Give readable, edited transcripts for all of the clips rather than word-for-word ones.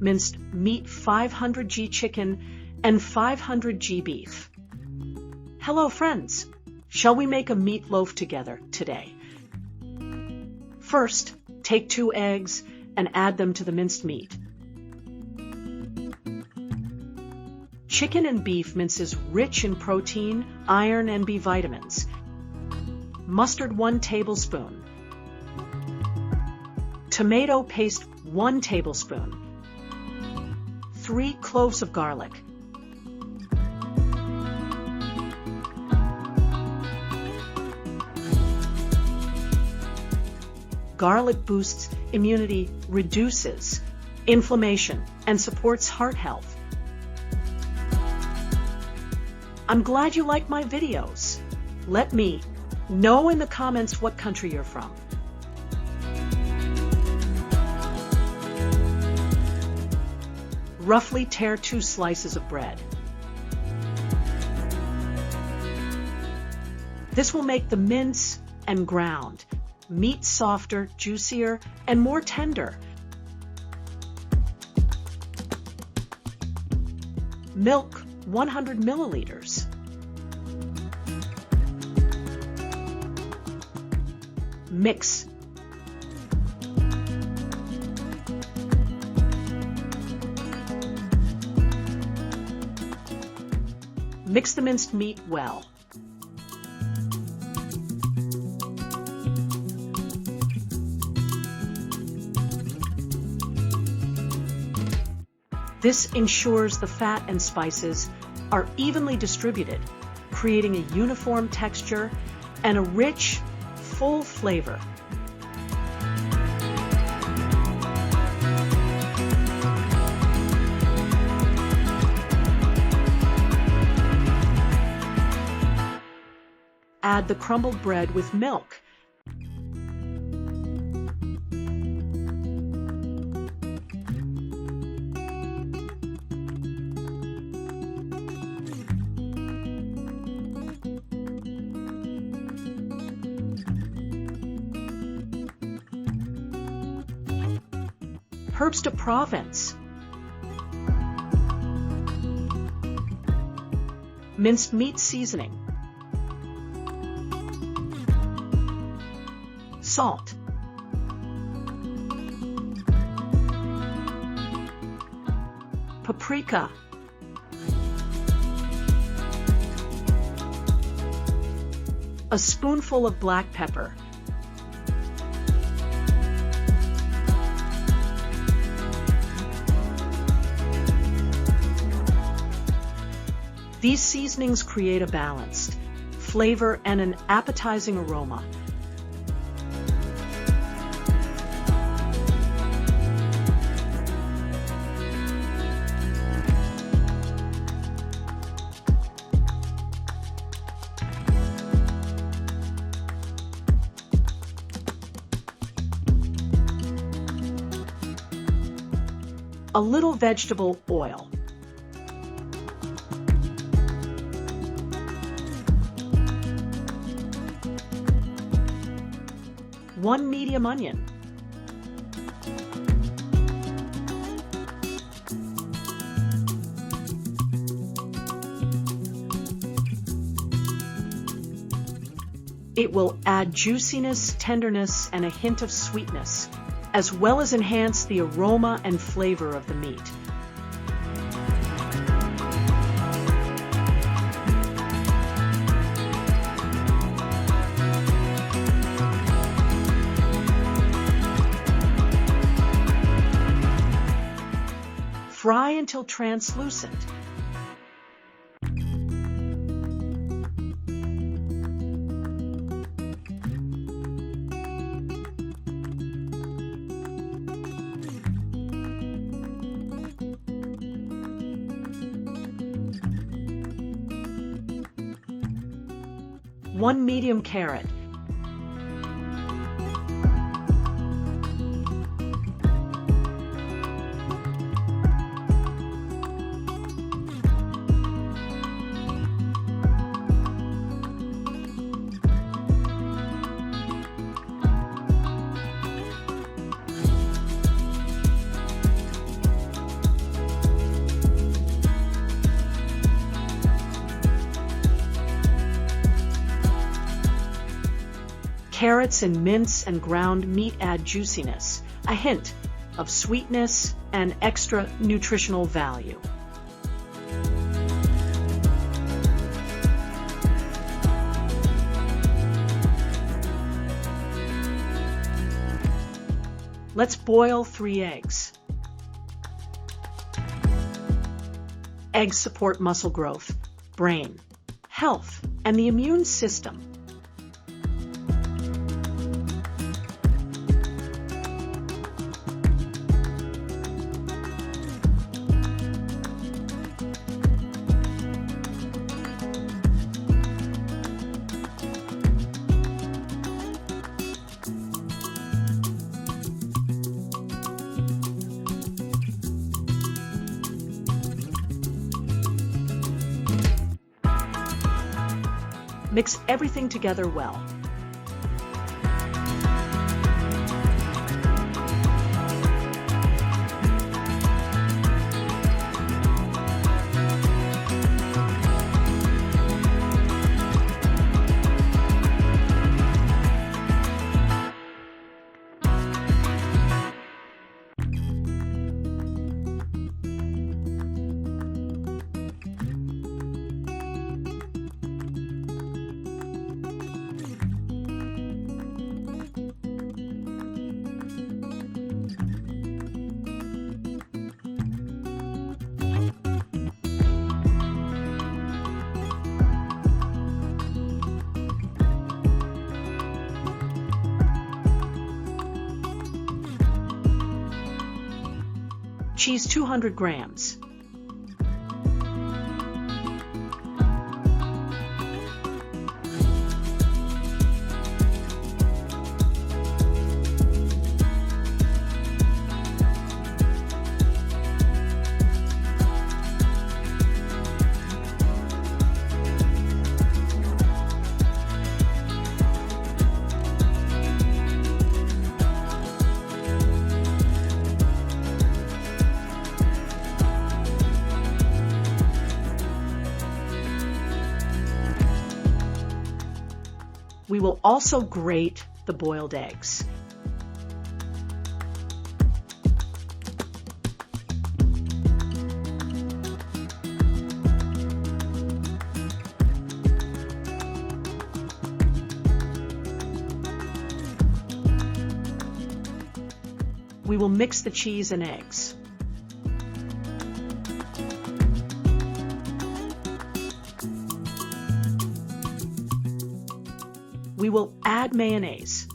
minced meat, 500 g chicken, and 500 g beef. Hello friends! Shall we make a meatloaf together today? First, take 2 eggs and add them to the minced meat. Chicken and beef mince is rich in protein, iron, and B vitamins. Mustard 1 tablespoon. Tomato paste 1 tablespoon. 3 cloves of garlic. Garlic boosts immunity, reduces inflammation, and supports heart health. I'm glad you like my videos. Let me know in the comments what country you're from. Roughly tear 2 slices of bread. This will make the mince and ground meat softer, juicier, and more tender. Milk, 100 milliliters. Mix. Mix the minced meat well. This ensures the fat and spices are evenly distributed, creating a uniform texture and a rich, full flavor. Add the crumbled bread with milk. Herbs de Provence. Minced meat seasoning. Salt. Paprika. A spoonful of black pepper. These seasonings create a balanced flavor and an appetizing aroma. A little vegetable oil. One medium onion. It will add juiciness, tenderness, and a hint of sweetness, as well as enhance the aroma and flavor of the meat. Fry until translucent. One medium carrot. Carrots and mince and ground meat add juiciness, a hint of sweetness, and extra nutritional value. Let's boil 3 eggs. Eggs support muscle growth, brain health, and the immune system. Mix everything together well. Cheese 200 grams. We will also grate the boiled eggs. We will mix the cheese and eggs. We will add mayonnaise.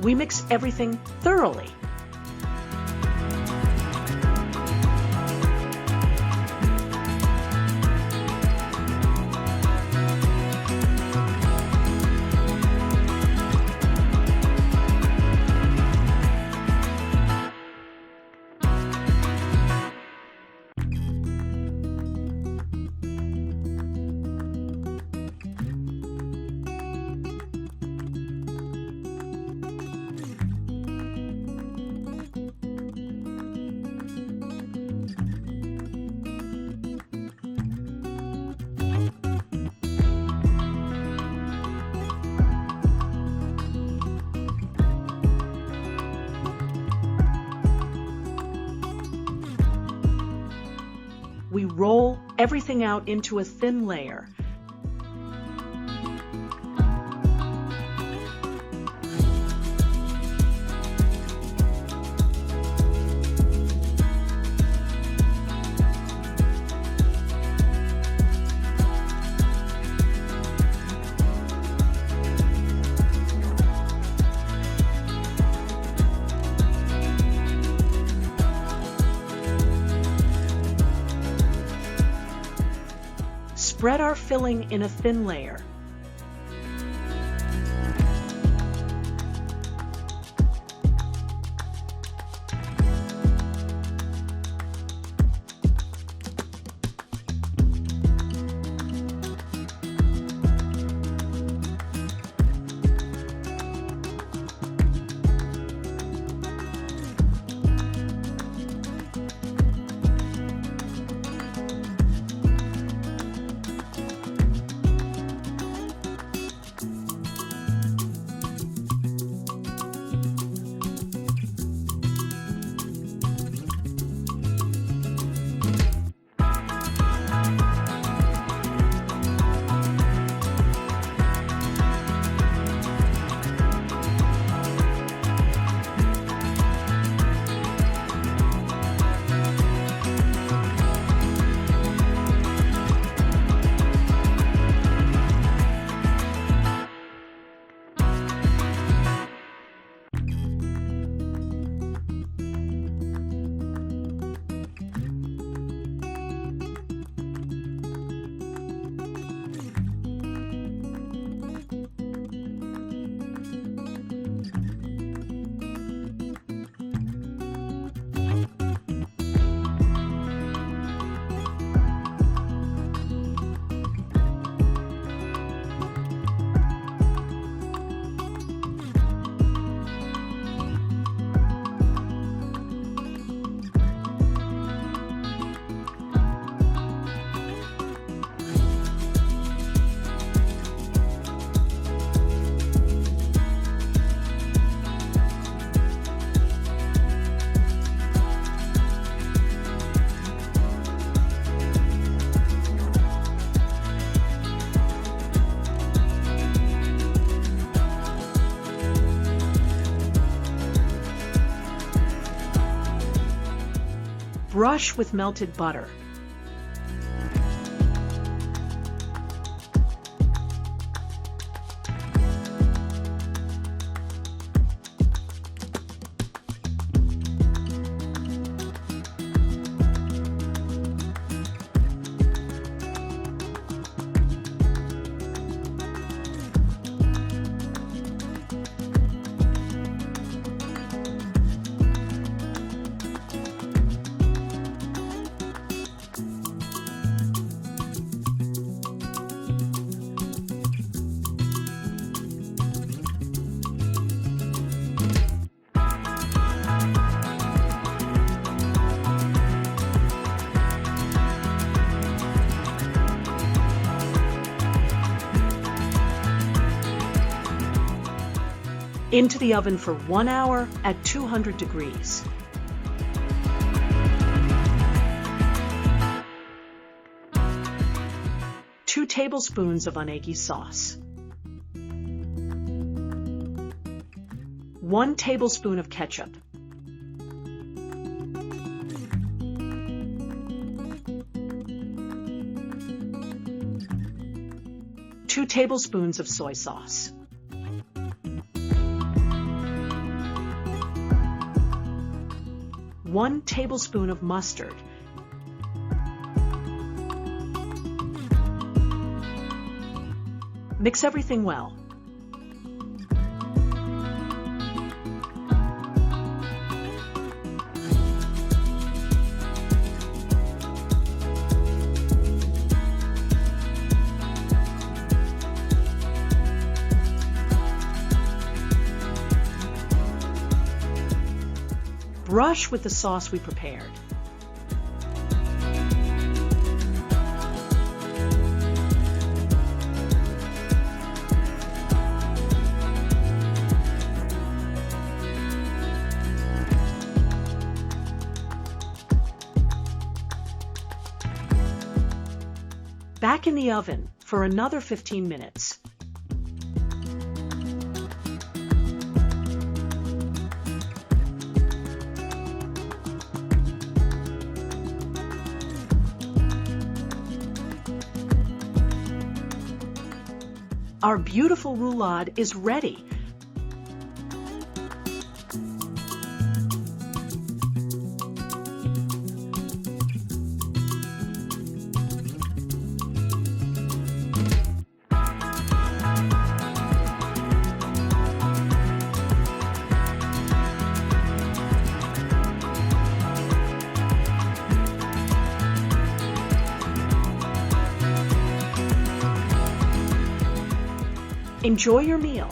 We mix everything thoroughly. We roll everything out into a thin layer. Spread our filling in a thin layer. Brush with melted butter. Into the oven for 1 hour at 200 degrees. Two tablespoons of unagi sauce. 1 tablespoon of ketchup. 2 tablespoons of soy sauce. 1 tablespoon of mustard. Mix everything well. Brush with the sauce we prepared. Back in the oven for another 15 minutes. Our beautiful roulade is ready. Enjoy your meal.